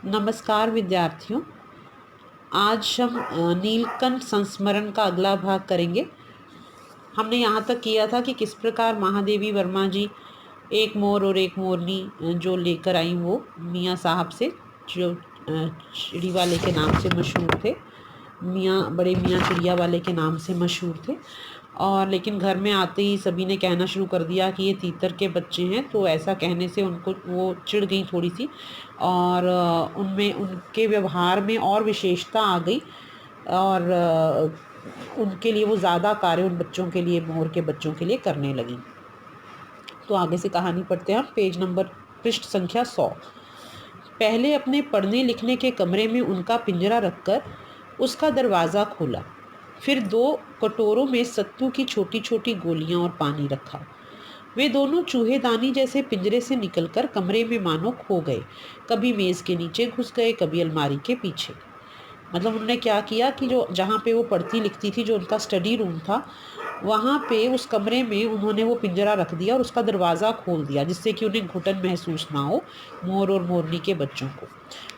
नमस्कार विद्यार्थियों। आज हम नीलकंठ संस्मरण का अगला भाग करेंगे। हमने यहाँ तक किया था कि किस प्रकार महादेवी वर्मा जी एक मोर और एक मोरनी जो लेकर आई वो मियाँ साहब से, जो चिड़ी वाले के नाम से मशहूर थे, बड़े मियाँ चिड़िया वाले के नाम से मशहूर थे। और लेकिन घर में आते ही सभी ने कहना शुरू कर दिया कि ये तीतर के बच्चे हैं, तो ऐसा कहने से उनको वो चिढ़ गई थोड़ी सी और उनमें उनके व्यवहार में और विशेषता आ गई और उनके लिए वो ज़्यादा कार्य उन बच्चों के लिए, मोर के बच्चों के लिए करने लगी। तो आगे से कहानी पढ़ते हैं हम। पेज नंबर पृष्ठ संख्या 100। पहले अपने पढ़ने लिखने के कमरे में उनका पिंजरा रखकर उसका दरवाज़ा खोला, फिर 2 कटोरों में सत्तू की छोटी छोटी गोलियां और पानी रखा। वे दोनों चूहेदानी जैसे पिंजरे से निकलकर कमरे में मानो खो गए, कभी मेज़ के नीचे घुस गए, कभी अलमारी के पीछे। मतलब उन्होंने क्या किया कि जो जहाँ पे वो पढ़ती लिखती थी, जो उनका स्टडी रूम था, वहाँ पे उस कमरे में उन्होंने वो पिंजरा रख दिया और उसका दरवाज़ा खोल दिया, जिससे कि उन्हें घुटन महसूस ना हो मोर और मोरनी के बच्चों को।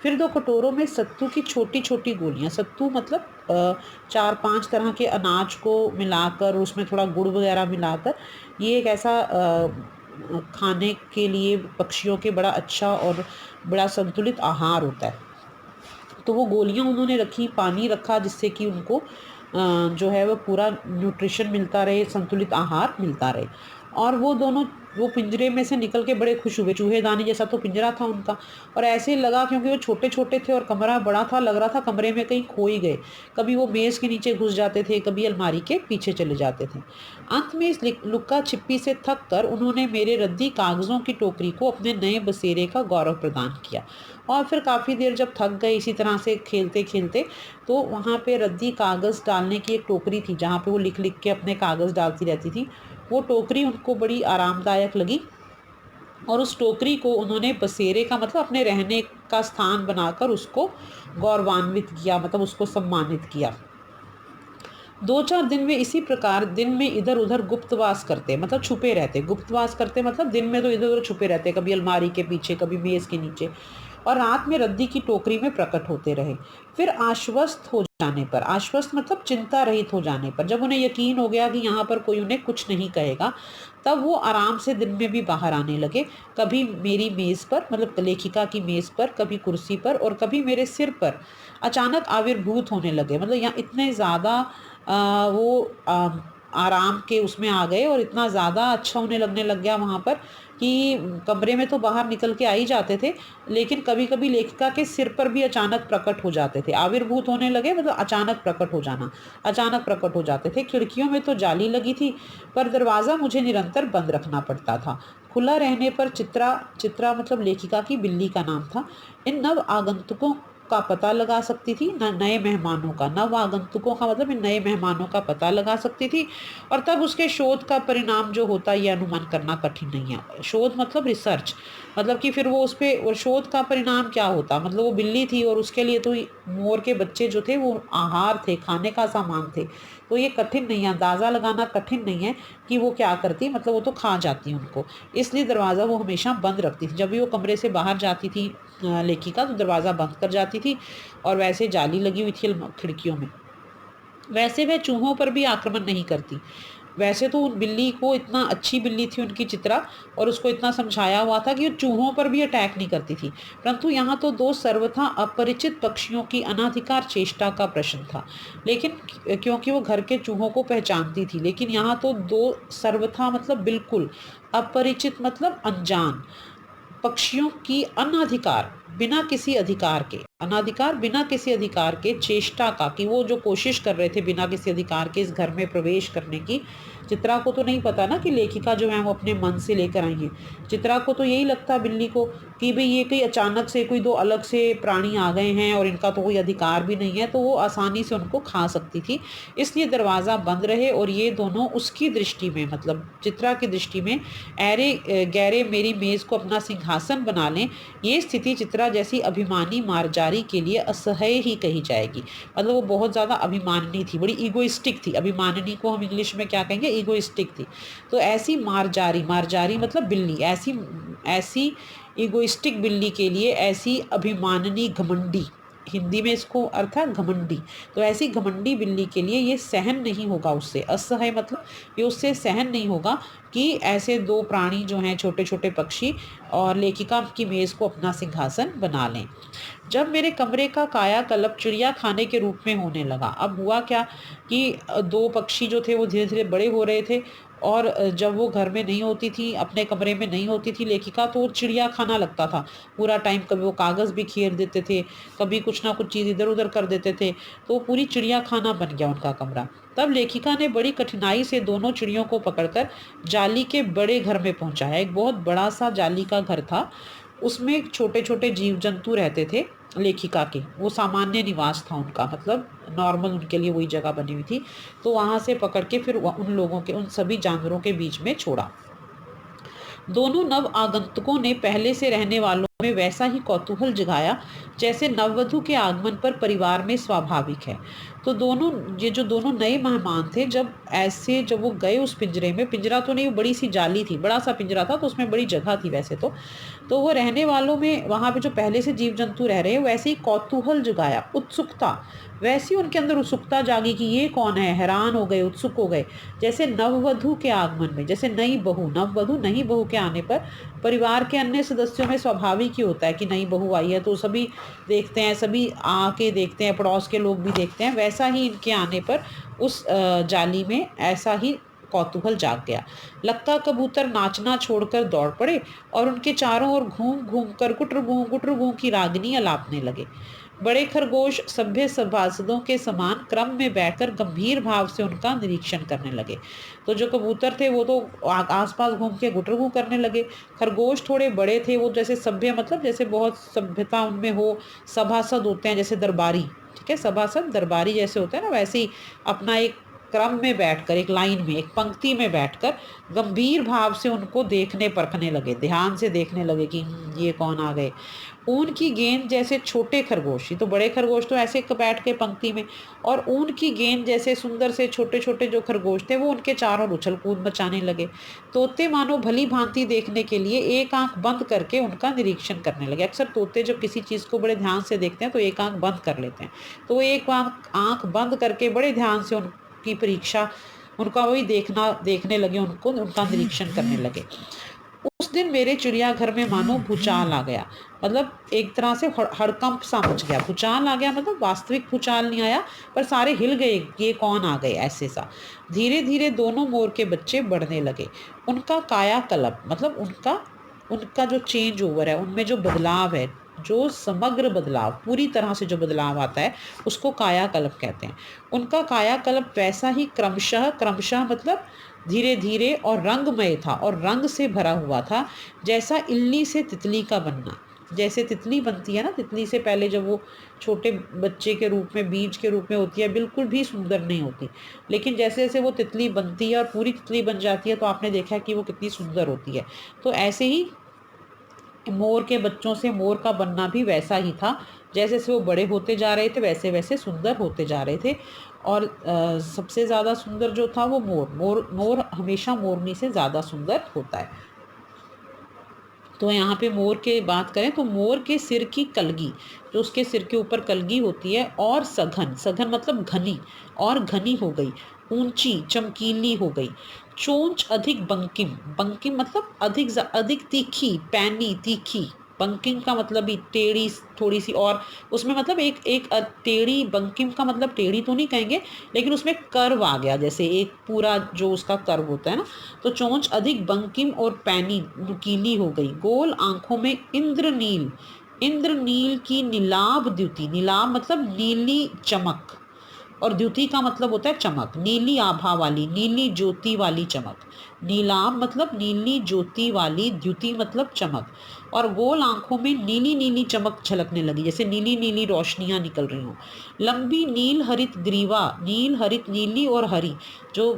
फिर 2 कटोरों में सत्तू की छोटी छोटी गोलियाँ, सत्तू मतलब 4-5 तरह के अनाज को मिलाकर उसमें थोड़ा गुड़ वगैरह मिलाकर, ये एक ऐसा खाने के लिए पक्षियों के बड़ा अच्छा और बड़ा संतुलित आहार होता है। तो वो गोलियां उन्होंने रखी, पानी रखा, जिससे कि उनको जो है वो पूरा न्यूट्रिशन मिलता रहे, संतुलित आहार मिलता रहे। और वो दोनों वो पिंजरे में से निकल के बड़े खुश हुए। चूहेदानी जैसा तो पिंजरा था उनका, और ऐसे लगा क्योंकि वो छोटे छोटे थे और कमरा बड़ा था, लग रहा था कमरे में कहीं खो ही गए। कभी वो मेज़ के नीचे घुस जाते थे, कभी अलमारी के पीछे चले जाते थे। अंत में इस लुक्का छिपी से थक कर उन्होंने मेरे रद्दी कागज़ों की टोकरी को अपने नए बसेरे का गौरव प्रदान किया। और फिर काफ़ी देर जब थक गए इसी तरह से खेलते खेलते, तो वहाँ पे रद्दी कागज़ डालने की एक टोकरी थी, जहाँ पे वो लिख लिख के अपने कागज़ डालती रहती थी। वो टोकरी उनको बड़ी आरामदायक लगी और उस टोकरी को उन्होंने बसेरे का मतलब अपने रहने का स्थान बनाकर उसको गौरवान्वित किया, मतलब उसको सम्मानित किया। 2-4 दिन वे इसी प्रकार दिन में इधर उधर गुप्तवास करते, मतलब छुपे रहते। गुप्तवास करते मतलब दिन में तो इधर उधर छुपे रहते, कभी अलमारी के पीछे, कभी मेज़ के नीचे, और रात में रद्दी की टोकरी में प्रकट होते रहे। फिर आश्वस्त हो जाने पर, आश्वस्त मतलब चिंता रहित हो जाने पर, जब उन्हें यकीन हो गया कि यहाँ पर कोई उन्हें कुछ नहीं कहेगा, तब वो आराम से दिन में भी बाहर आने लगे। कभी मेरी मेज़ पर, मतलब लेखिका की मेज़ पर, कभी कुर्सी पर और कभी मेरे सिर पर अचानक आविर्भूत होने लगे। मतलब यहाँ इतने ज़्यादा वो आराम के उसमें आ गए और इतना ज़्यादा अच्छा उन्हें लगने लग गया वहाँ पर कि कमरे में तो बाहर निकल के आ ही जाते थे, लेकिन कभी-कभी लेखिका के सिर पर भी अचानक प्रकट हो जाते थे। आविर्भूत होने लगे मतलब अचानक प्रकट हो जाना, अचानक प्रकट हो जाते थे। खिड़कियों में तो जाली लगी थी, पर दरवाज़ा मुझे निरंतर बंद रखना पड़ता था। खुला रहने पर चित्रा चित्रा मतलब लेखिका की बिल्ली का नाम था, इन नव आगंतुकों का पता लगा सकती थी, नए मेहमानों का, नव आगंतुकों का मतलब इन नए मेहमानों का पता लगा सकती थी। और तब उसके शोध का परिणाम जो होता, ये अनुमान करना कठिन नहीं है। शोध मतलब रिसर्च, मतलब कि फिर वो उस पे, और शोध का परिणाम क्या होता, मतलब वो बिल्ली थी और उसके लिए तो मोर के बच्चे जो थे वो आहार थे, खाने का सामान थे। तो ये कठिन नहीं है, अंदाज़ा लगाना कठिन नहीं है कि वो क्या करती, मतलब वो तो खा जाती उनको। इसलिए दरवाज़ा वो हमेशा बंद रखती थी। जब भी वो कमरे से बाहर जाती थी लेखिका, तो दरवाज़ा बंद कर जाती थी, और वैसे जाली लगी हुई थी खिड़कियों में। वैसे वह चूहों पर भी आक्रमण नहीं करती। वैसे तो उन बिल्ली को, इतना अच्छी बिल्ली थी उनकी चित्रा, और उसको इतना समझाया हुआ था कि वो चूहों पर भी अटैक नहीं करती थी। परंतु यहाँ तो 2 सर्वथा अपरिचित पक्षियों की अनाधिकार चेष्टा का प्रश्न था। लेकिन क्योंकि वो घर के चूहों को पहचानती थी, लेकिन यहाँ तो 2 सर्वथा मतलब बिल्कुल, अपरिचित मतलब अनजान पक्षियों की अनाधिकार, बिना किसी अधिकार के, अनाधिकार बिना किसी अधिकार के चेष्टा का, कि वो जो कोशिश कर रहे थे बिना किसी अधिकार के इस घर में प्रवेश करने की। चित्रा को तो नहीं पता ना कि लेखिका जो है वो अपने मन से लेकर आई है। चित्रा को तो यही लगता बिल्ली को कि भाई ये कहीं अचानक से कोई 2 अलग से प्राणी आ गए हैं और इनका तो कोई अधिकार भी नहीं है, तो वो आसानी से उनको खा सकती थी। इसलिए दरवाज़ा बंद रहे और ये दोनों उसकी दृष्टि में, मतलब चित्रा की दृष्टि में, ऐरे गहरे मेरी मेज़ को अपना सिंहासन बना लें। ये स्थिति चित्रा जैसी अभिमानी मार्जारी के लिए असह्य ही कही जाएगी। मतलब वो बहुत ज़्यादा अभिमानी थी, बड़ी ईगोइस्टिक थी। अभिमानिनी को हम इंग्लिश में क्या कहेंगे, ईगोइस्टिक थी। तो ऐसी मार्जारी, मार्जारी मतलब बिल्ली, ऐसी ऐसी इगोइस्टिक बिल्ली के लिए ऐसी अभिमाननी घमंडी, हिंदी में इसको अर्थ है घमंडी, तो ऐसी घमंडी बिल्ली के लिए ये सहन नहीं होगा उससे, असह्य मतलब ये उससे सहन नहीं होगा कि ऐसे दो प्राणी जो हैं छोटे छोटे पक्षी और लेखिका की मेज़ को अपना सिंहासन बना लें। जब मेरे कमरे का कायाकल्प चिड़िया खाने के रूप में होने लगा, अब हुआ क्या कि दो पक्षी जो थे वो धीरे धीरे बड़े हो रहे थे और जब वो घर में नहीं होती थी, अपने कमरे में नहीं होती थी लेखिका, तो वो चिड़िया खाना लगता था पूरा टाइम। कभी वो कागज़ भी खेर देते थे, कभी कुछ ना कुछ चीज़ इधर उधर कर देते थे, तो पूरी चिड़िया खाना बन गया उनका कमरा। तब लेखिका ने बड़ी कठिनाई से दोनों चिड़ियों को पकड़कर जाली के बड़े घर में पहुंचाया। एक बहुत बड़ा सा जाली का घर था, उसमें छोटे छोटे जीव जंतु रहते थे लेखिका के, वो सामान्य निवास था उनका, मतलब नॉर्मल उनके लिए वही जगह बनी हुई थी। तो वहाँ से पकड़ के फिर उन लोगों के, उन सभी जानवरों के बीच में छोड़ा। दोनों नव आगंतुकों ने पहले से रहने वालों में वैसा ही कौतूहल जगाया जैसे नववधु के आगमन पर परिवार में स्वाभाविक है। तो दोनों, ये जो दोनों नए मेहमान थे, जब वो गए उस पिंजरे में, पिंजरा तो नहीं, वो बड़ी सी जाली थी, बड़ा सा पिंजरा था, तो उसमें बड़ी जगह थी वैसे तो वो रहने वालों में, वहाँ पे जो पहले से जीव जंतु रह रहे हैं, वैसे ही कौतूहल जगाया, उत्सुकता, वैसी उनके अंदर उत्सुकता जागी कि ये कौन है, हैरान हो गए, उत्सुक हो गए। जैसे नववधु के आगमन में, जैसे नई बहू, नववधु नई बहू के आने पर परिवार के अन्य सदस्यों में स्वाभाविक ही होता है कि नई बहू आई है तो सभी देखते हैं, सभी आके देखते हैं, पड़ोस के लोग भी देखते हैं, वैसा ही इनके आने पर उस जाली में ऐसा ही कौतूहल जाग गया। लक्का कबूतर नाचना छोड़कर दौड़ पड़े और उनके चारों ओर घूम घूम कर गुटर गूं की रागनी अलापने लगे। बड़े खरगोश सभ्य सभासदों के समान क्रम में बैठकर गंभीर भाव से उनका निरीक्षण करने लगे। तो जो कबूतर थे वो तो आसपास घूम के गुटरगू करने लगे। खरगोश थोड़े बड़े थे, वो जैसे सभ्य मतलब जैसे बहुत सभ्यता उनमें हो, सभासद होते हैं जैसे दरबारी, ठीक है, सभासद दरबारी जैसे होते हैं ना, वैसे ही अपना एक क्रम में बैठकर, एक लाइन में, एक पंक्ति में बैठकर गंभीर भाव से उनको देखने परखने लगे, ध्यान से देखने लगे कि ये कौन आ गए। ऊन की गेंद जैसे छोटे खरगोश, तो बड़े खरगोश तो ऐसे बैठ के पंक्ति में, और ऊन की गेंद जैसे सुंदर से छोटे छोटे जो खरगोश थे वो उनके चारों उछल कूद मचाने लगे। तोते मानो भली भांति देखने के लिए एक आंख बंद करके उनका निरीक्षण करने लगे। अक्सर तोते जब किसी चीज़ को बड़े ध्यान से देखते हैं तो एक आंख बंद कर लेते हैं, तो वो एक आंख बंद करके बड़े ध्यान से की परीक्षा, उनका वही देखने लगे, उनको उनका निरीक्षण करने लगे। उस दिन मेरे चिड़ियाघर में मानो भूचाल आ गया, मतलब एक तरह से हड़कंप सा मच गया। भूचाल आ गया मतलब वास्तविक भूचाल नहीं आया, पर सारे हिल गए, ये कौन आ गए, ऐसे सा। धीरे धीरे दोनों मोर के बच्चे बढ़ने लगे। उनका कायाकल्प मतलब उनका जो चेंज ओवर है, उनमें जो बदलाव है, जो समग्र बदलाव, पूरी तरह से जो बदलाव आता है, उसको कायाकल्प कहते हैं। उनका कायाकल्प वैसा ही क्रमशः मतलब धीरे धीरे और रंगमय था, और रंग से भरा हुआ था, जैसा इल्ली से तितली का बनना। जैसे तितली बनती है ना, तितली से पहले जब वो छोटे बच्चे के रूप में, बीज के रूप में होती है, बिल्कुल भी सुंदर नहीं होती, लेकिन जैसे जैसे वो तितली बनती है और पूरी तितली बन जाती है तो आपने देखा कि वो कितनी सुंदर होती है। तो ऐसे ही मोर के बच्चों से मोर का बनना भी वैसा ही था, जैसे जैसे वो बड़े होते जा रहे थे वैसे वैसे सुंदर होते जा रहे थे। और सबसे ज़्यादा सुंदर जो था वो मोर हमेशा मोरनी से ज़्यादा सुंदर होता है। तो यहाँ पे मोर के बात करें तो मोर के सिर की कलगी, जो उसके सिर के ऊपर कलगी होती है, और सघन मतलब घनी, और घनी हो गई, ऊंची चमकीली हो गई। चोंच अधिक बंकिम मतलब अधिक तीखी, पैनी तीखी। बंकिम का मतलब भी टेढ़ी थोड़ी सी, और उसमें मतलब टेढ़ी, बंकिम का मतलब टेढ़ी तो नहीं कहेंगे, लेकिन उसमें कर्व आ गया, जैसे एक पूरा जो उसका कर्व होता है ना। तो चोंच अधिक बंकिम और पैनी नुकीली हो गई। गोल आंखों में इंद्रनील की नीलाभ द्युति, नीलाभ मतलब नीली चमक, और द्युति का मतलब होता है चमक, नीली आभा वाली, नीली ज्योति वाली चमक। नीलाभ मतलब नीली ज्योति वाली, द्युति मतलब चमक, और गोल आंखों में नीली नीली चमक झलकने लगी, जैसे नीली नीली रोशनियां निकल रही हों। लंबी नील हरित ग्रीवा, नील हरित, नीली और हरी, जो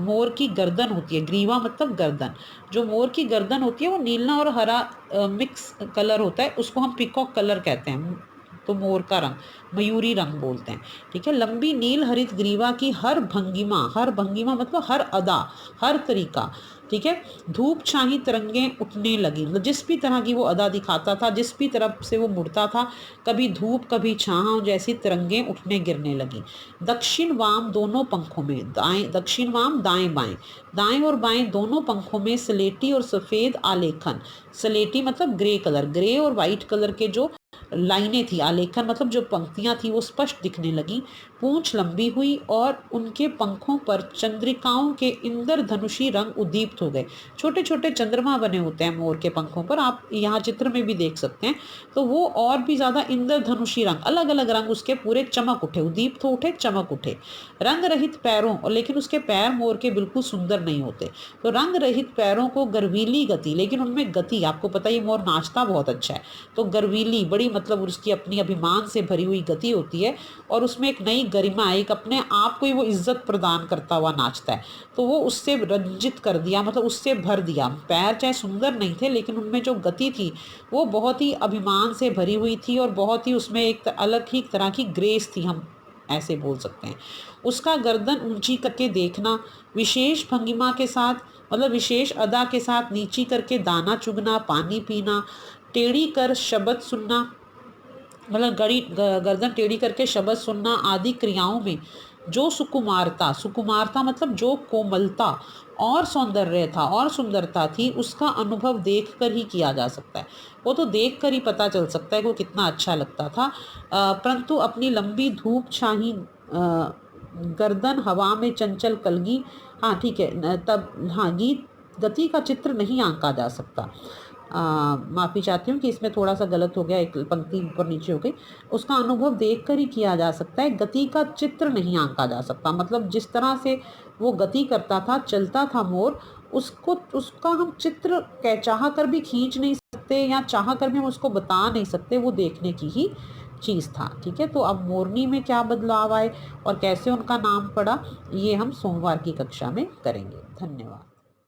मोर की गर्दन होती है, ग्रीवा मतलब गर्दन, जो मोर की गर्दन होती है वो नीला और हरा मिक्स कलर होता है, उसको हम पिकॉक कलर कहते हैं। तो मोर का रंग मयूरी रंग बोलते हैं। ठीक है, लंबी नील हरित ग्रीवा की हर भंगिमा मतलब हर अदा, हर तरीका। ठीक है, धूप छाही तरंगें उठने लगी, मतलब जिस भी तरह की वो अदा दिखाता था, जिस भी तरफ से वो मुड़ता था, कभी धूप कभी छाह जैसी तरंगें उठने गिरने लगी। दक्षिण वाम दोनों पंखों में, दाएं दक्षिण वाम दाएं बाएं, दाएं और बाएं दोनों पंखों में स्लेटी और सफ़ेद आलेखन। स्लेटी मतलब ग्रे कलर, ग्रे और वाइट कलर के जो लाइनें थी, आलेखन मतलब जो पंक्तियां थी वो स्पष्ट दिखने लगी। पूंछ लंबी हुई और उनके पंखों पर चंद्रिकाओं के इंद्रधनुषी रंग उद्दीप्त हो गए। छोटे छोटे चंद्रमा बने होते हैं मोर के पंखों पर, आप यहाँ चित्र में भी देख सकते हैं। तो वो और भी ज़्यादा इंद्रधनुषी रंग, अलग अलग रंग उसके पूरे चमक उठे, उद्दीप्त उठे, चमक उठे। रंग रहित पैरों, और लेकिन उसके पैर मोर के बिल्कुल सुंदर नहीं होते। तो रंग रहित पैरों को गर्वीली गति, लेकिन उनमें गति, आपको पता है ये मोर नाचता बहुत अच्छा है, तो गर्वीली बड़ी मतलब उसकी अपनी अभिमान से भरी हुई गति होती है, और उसमें एक नई गरिमा, एक अपने आप को ही वो इज्जत प्रदान करता हुआ नाचता है। तो वो उससे रंजित कर दिया, मतलब उससे भर दिया। पैर चाहे सुंदर नहीं थे, लेकिन उनमें जो गति थी वो बहुत ही अभिमान से भरी हुई थी, और बहुत ही उसमें एक अलग ही तरह की ग्रेस थी, हम ऐसे बोल सकते हैं। उसका गर्दन ऊंची करके देखना, विशेष भंगिमा के साथ, मतलब विशेष अदा के साथ नीची करके दाना चुगना, पानी पीना, टेढ़ी कर शब्द सुनना, मतलब गर्दन टेढ़ी करके शब्द सुनना आदि क्रियाओं में जो सुकुमारता, सुकुमारता मतलब जो कोमलता और सौंदर्य था और सुंदरता थी, उसका अनुभव देखकर ही किया जा सकता है। वो तो देखकर ही पता चल सकता है कि वो कितना अच्छा लगता था। परंतु अपनी लंबी धूप छाही गर्दन हवा में चंचल कलगी, हाँ ठीक है, तब हाँ गीत गति का चित्र नहीं आंका जा सकता। माफ़ी चाहती हूँ कि इसमें थोड़ा सा गलत हो गया, एक पंक्ति ऊपर नीचे हो गई। उसका अनुभव देखकर ही किया जा सकता है, गति का चित्र नहीं आंका जा सकता। मतलब जिस तरह से वो गति करता था, चलता था मोर, उसको उसका हम चित्र चाह कर भी खींच नहीं सकते, या चाह कर भी हम उसको बता नहीं सकते, वो देखने की ही चीज़ था। ठीक है, तो अब मोरनी में क्या बदलाव आए और कैसे उनका नाम पड़ा, ये हम सोमवार की कक्षा में करेंगे। धन्यवाद।